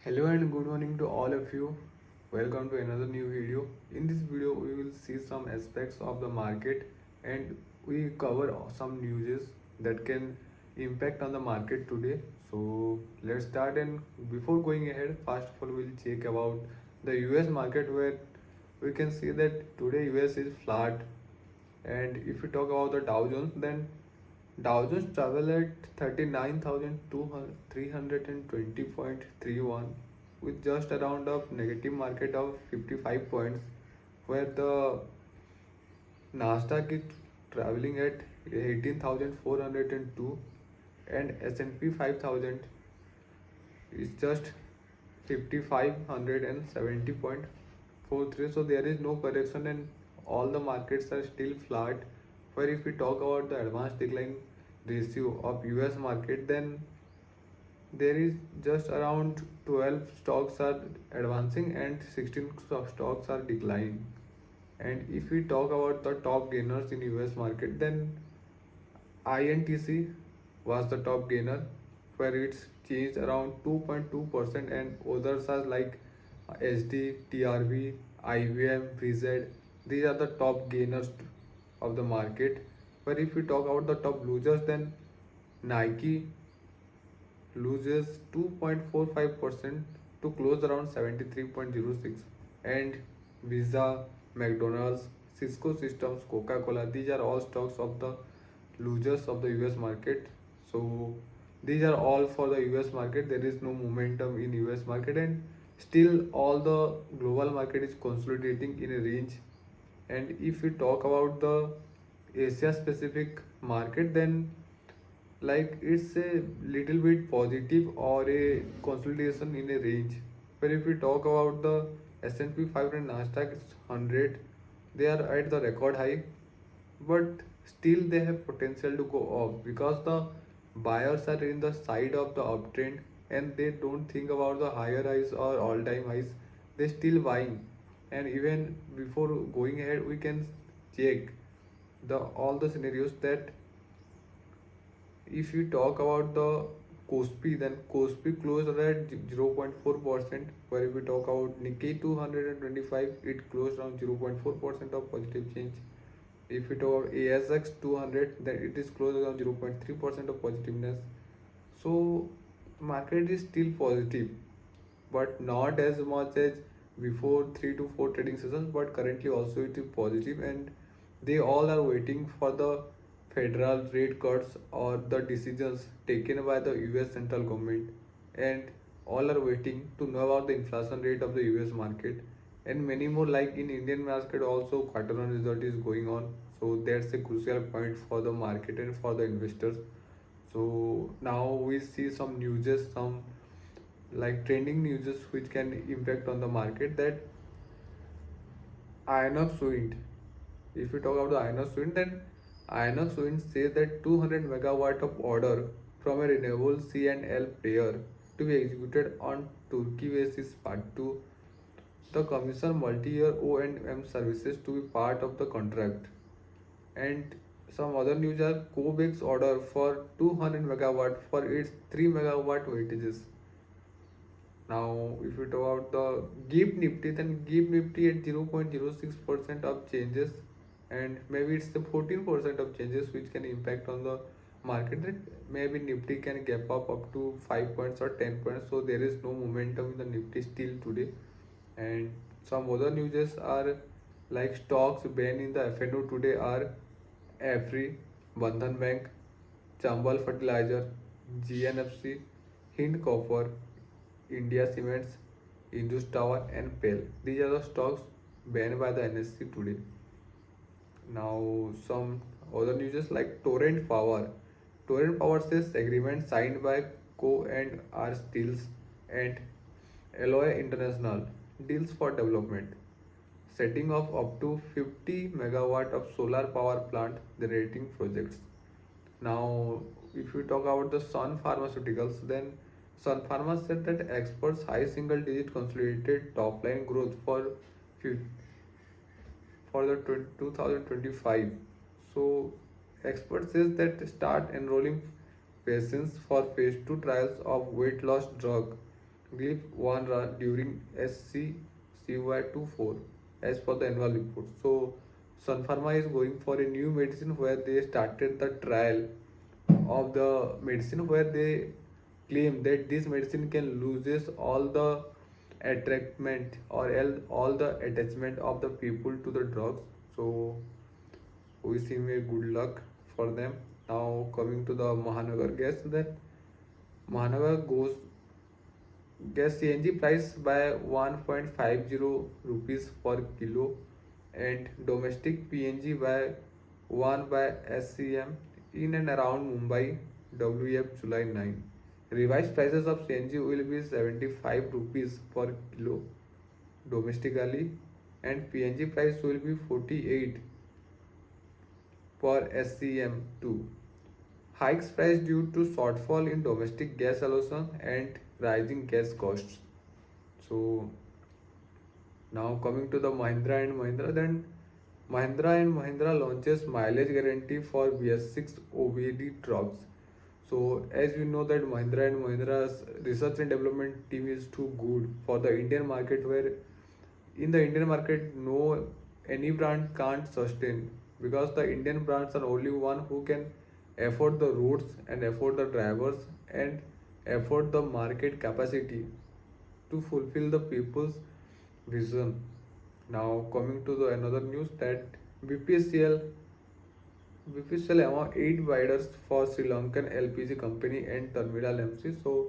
Hello and good morning to all of you. Welcome to another new video. In this video, we will see some aspects of the market and we cover some news that can impact on the market today. So let's start, and before going ahead, first of all we'll check about the US market, where we can see that today US is flat. And if we talk about the Dow Jones, then Dow Jones travel at 39,320.31 with just around a negative market of 55 points, where the Nasdaq is traveling at 18,402 and S&P 5,000 is just 5,570.43. So there is no correction and all the markets are still flat. Where if we talk about the advanced decline ratio of US market, then there is just around 12 stocks are advancing and 16 stocks are declining. And if we talk about the top gainers in US market, then INTC was the top gainer, where it's changed around 2.2%, and others are like SD, TRV, IBM, VZ. These are the top gainers of the market. Where if we talk about the top losers, then Nike loses 2.45% to close around 73.06, and Visa, McDonald's, Cisco Systems, Coca-Cola, these are all stocks of the losers of the US market. So these are all for the US market. There is no momentum in US market, and still all the global market is consolidating in a range. And if we talk about the Asia specific market, then like it's a little bit positive or a consolidation in a range. But if we talk about the S&P 500 and Nasdaq 100, they are at the record high, but still they have potential to go up because the buyers are in the side of the uptrend and they don't think about the higher highs or all-time highs. They still buying. And even before going ahead, we can check the all the scenarios that if you talk about the Kospi, then Kospi closed at 0.4%. Where if we talk about Nikkei 225, it closed around 0.4% of positive change. If we talk about ASX 200, then it is closed around 0.3% of positiveness. So market is still positive, but not as much as before 3 to 4 trading sessions, but currently also it is positive, and they all are waiting for the federal rate cuts or the decisions taken by the US central government, and all are waiting to know about the inflation rate of the US market and many more. Like in Indian market also quarter one result is going on, so that's a crucial point for the market and for the investors. So now we see some news, some like trending news which can impact on the market, that Inox Wind. If we talk about the Inox Wind, then Inox Wind says that 200 megawatt of order from a renewable C&L player to be executed on Turkey basis part 2. The commission multi-year O&M services to be part of the contract. And some other news are Cobex order for 200 megawatt for its 3 megawatt weightages. Now, if we talk about the GIFT Nifty, then GIFT Nifty at 0.06% of changes, and maybe it's the 14% of changes which can impact on the market. That maybe Nifty can gap up to 5 points or 10 points. So there is no momentum in the Nifty still today. And some other news are like stocks banned in the FNO today are AFRI, Bandhan Bank, Chambal Fertilizer, GNFC, Hind Copper, India Cements, Indus Tower, and PEL. These are the stocks banned by the NSE today. Now, some other news like Torrent Power. Torrent Power says agreement signed by Co and R Steels and Alloy International deals for development, setting of up to 50 megawatt of solar power plant generating projects. Now, if we talk about the Sun Pharmaceuticals, then Sun Pharma said that experts high single digit consolidated top line growth for the 2025. So, experts says that start enrolling patients for phase 2 trials of weight loss drug GLIP 1 during SCCY24 as per the annual report. So, Sun Pharma is going for a new medicine where they started the trial of the medicine where they claim that this medicine can loses all the attractment or all the attachment of the people to the drugs. So we wish him a good luck for them. Now coming to the Mahanagar gas, that Mahanagar goes gas CNG price by 1.50 rupees per kilo and domestic PNG by 1 by SCM in and around Mumbai WF July 9. Revised prices of CNG will be 75 rupees per kilo domestically and PNG price will be 48 per SCM2. Hikes price due to shortfall in domestic gas allocation and rising gas costs. So now coming to the Mahindra and Mahindra, then Mahindra and Mahindra launches mileage guarantee for BS6 OBD trucks. So as you know that Mahindra and Mahindra's research and development team is too good for the Indian market, where in the Indian market no any brand can't sustain, because the Indian brands are only one who can afford the routes and afford the drivers and afford the market capacity to fulfill the people's vision. Now coming to the another news, that BPCL BPCL among 8 bidders for Sri Lankan LPG company and Terminal MC. So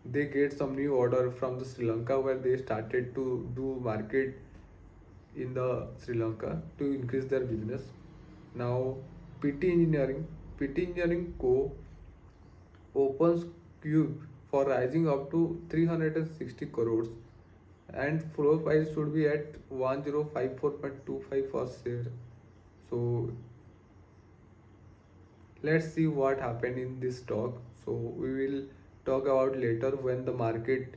they get some new order from the Sri Lanka where they started to do market in the Sri Lanka to increase their business. Now PT Engineering PT Engineering Co opens Cube for rising up to 360 crores and floor price should be at 1054.25 per share. So let's see what happened in this talk. So we will talk about later when the market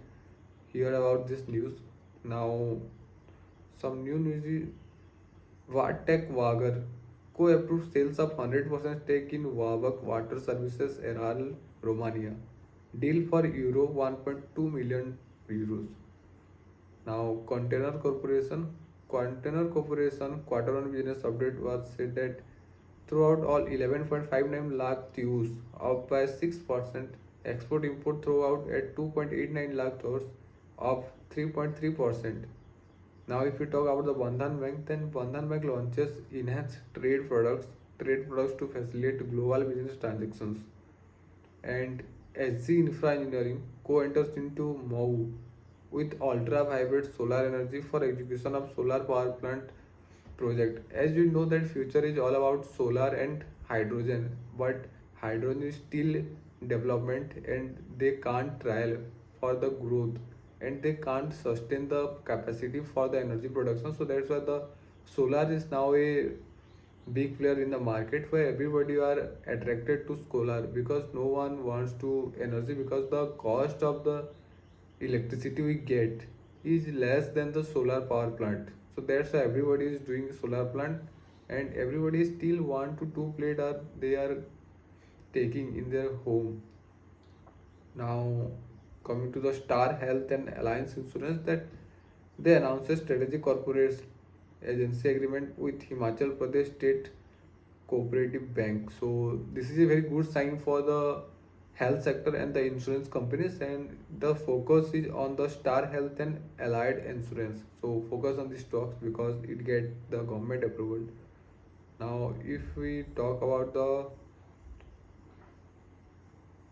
hear about this news. Now some new news is Vartech Wagar co-approved sales of 100% stake in Wabak Water Services Eral, Romania. Deal for Euro 1.2 million euros. Now Container Corporation quarter one business update was said that throughout all 11.59 lakh TEUs, up by 6%, export import throughout at 2.89 lakh TEUs, up 3.3%. Now if we talk about the Bandhan Bank, then Bandhan Bank launches enhanced trade products to facilitate global business transactions. And SG Infra Engineering co-enters into MOU with ultra vibrant solar energy for execution of solar power plant project. As you know that future is all about solar and hydrogen, but hydrogen is still development and they can't trial for the growth and they can't sustain the capacity for the energy production. So that's why the solar is now a big player in the market where everybody are attracted to solar, because no one wants to energy because the cost of the electricity we get is less than the solar power plant. So that's why everybody is doing solar plant and everybody still want to do plate or they are taking in their home. Now coming to the Star Health and Alliance Insurance, that they announced a strategic corporate agency agreement with Himachal Pradesh State Cooperative Bank. So this is a very good sign for the health sector and the insurance companies, and the focus is on the Star Health and Allied Insurance. So focus on the stocks because it get the government approval. Now if we talk about the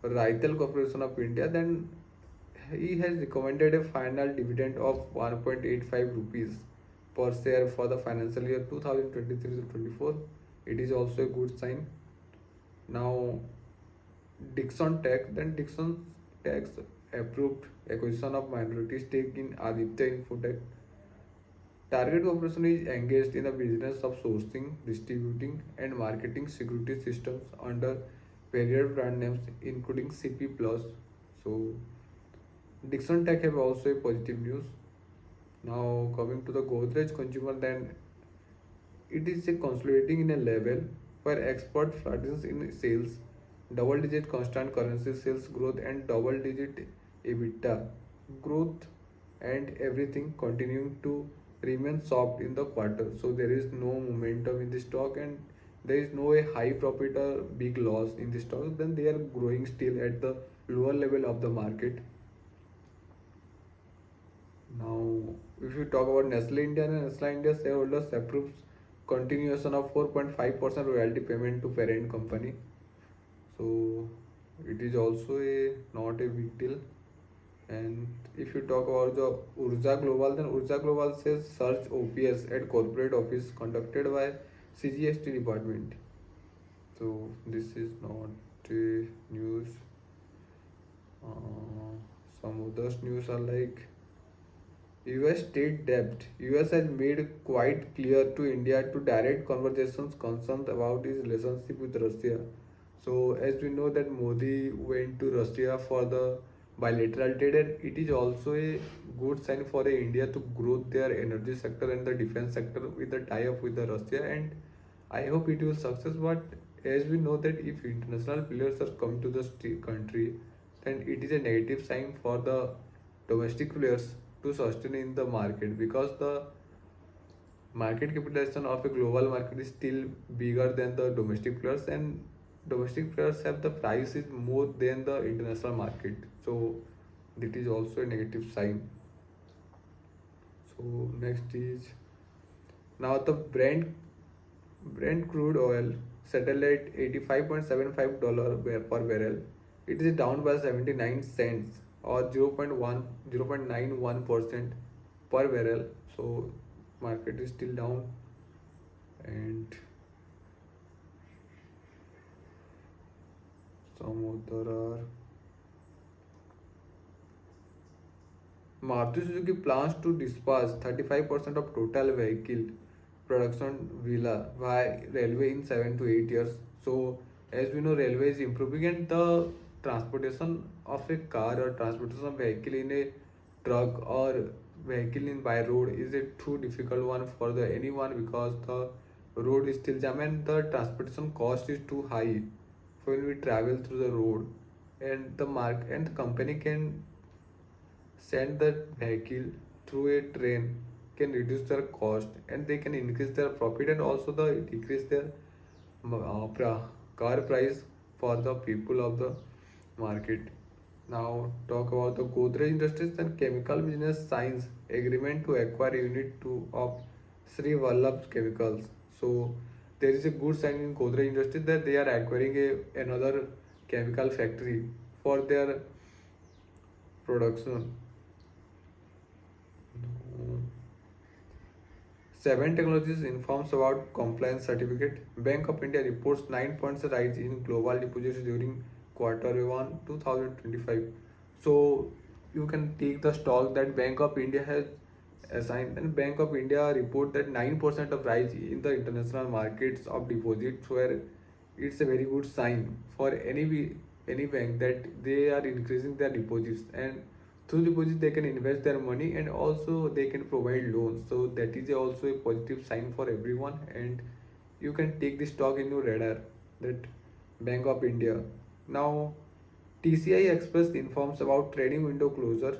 Raital Corporation of India, then he has recommended a final dividend of 1.85 rupees per share for the financial year 2023 to 24. It is also a good sign. Now Dixon Tech, then Dixon Tech's approved acquisition of minority stake in Aditya Infotech. Target Corporation is engaged in the business of sourcing, distributing, and marketing security systems under various brand names, including CP Plus. So Dixon Tech have also a positive news. Now coming to the Godrej Consumer, then it is a consolidating in a level where export flattens in sales, double-digit constant currency sales growth, and double-digit EBITDA growth and everything continuing to remain soft in the quarter. So there is no momentum in the stock and there is no a high profit or big loss in the stock. Then they are growing still at the lower level of the market. Now, if you talk about Nestle India, and Nestle India shareholders approves continuation of 4.5% royalty payment to parent company. So it is also a not a big deal. And if you talk about the Urja Global, then Urja Global says search OPS at corporate office conducted by CGST department. So this is not news. Some others news are like US state debt. US has made quite clear to India to direct conversations concerns about its relationship with Russia. So as we know that Modi went to Russia for the bilateral trade and it is also a good sign for India to grow their energy sector and the defense sector with the tie-up with the Russia and I hope it will success but as we know that if international players are coming to the country then it is a negative sign for the domestic players to sustain in the market because the market capitalization of a global market is still bigger than the domestic players and domestic players have the price is more than the international market so that is also a negative sign. So next is now the Brent crude oil settled at $85.75 per barrel. It is down by 79 cents or 0.91% per barrel. So market is still down and some other are Maruti Suzuki plans to dispatch 35% of total vehicle production via railway in 7 to 8 years. So, as we know, railway is improving and the transportation of a car or transportation of vehicle in a truck or vehicle in by road is a too difficult one for the anyone because the road is still jam and the transportation cost is too high when we travel through the road and the mark and the company can send that vehicle through a train can reduce their cost and they can increase their profit and also the decrease their car price for the people of the market. Now talk about the Godrej Industries and Chemical Business Science agreement to acquire unit 2 of Sri Vallabh Chemicals. So there is a good sign in Godrej Industries that they are acquiring another chemical factory for their production. Seven Technologies informs about compliance certificate. Bank of India reports 9 points rise in global deposits during quarter 1 2025. So you can take the stock that Bank of India has assigned and Bank of India report that 9% of rise in the international markets of deposits where it's a very good sign for any bank that they are increasing their deposits and through deposit they can invest their money and also they can provide loans so that is also a positive sign for everyone and you can take the stock in your radar that Bank of India. Now TCI Express informs about trading window closure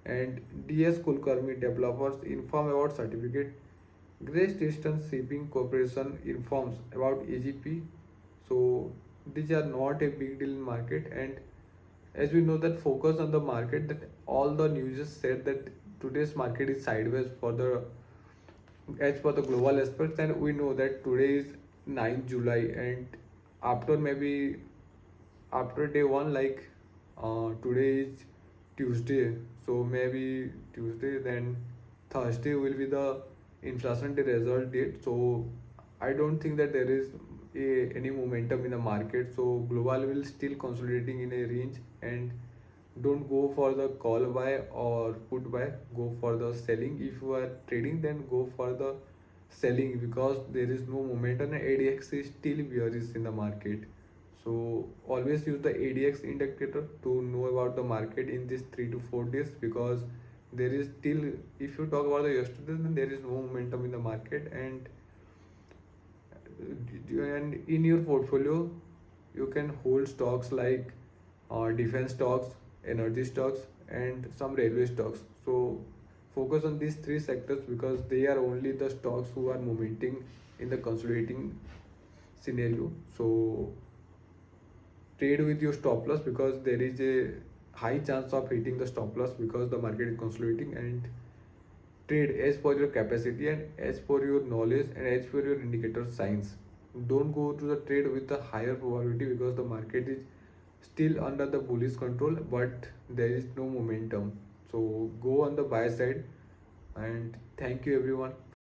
and DS Kulkarni developers inform about certificate. Great Eastern Shipping Corporation informs about AGP. So these are not a big deal in market and as we know that focus on the market that all the news said that today's market is sideways for the as per the global aspects and we know that today is 9th July and after maybe after day one like today is Tuesday so maybe Tuesday then Thursday will be the inflation day result date so I don't think that there is any momentum in the market so global will still consolidating in a range and don't go for the call buy or put buy go for the selling if you are trading then go for the selling because there is no momentum and ADX is still bearish in the market so always use the ADX indicator to know about the market in these 3 to 4 days because there is still if you talk about the yesterday then there is no momentum in the market and in your portfolio you can hold stocks like defense stocks energy stocks and some railway stocks. So focus on these three sectors because they are only the stocks who are momenting in the consolidating scenario. So trade with your stop loss because there is a high chance of hitting the stop loss because the market is consolidating, and trade as per your capacity and as per your knowledge and as per your indicator signs. Don't go to the trade with a higher probability because the market is still under the bullish control but there is no momentum. So go on the buy side, and thank you everyone.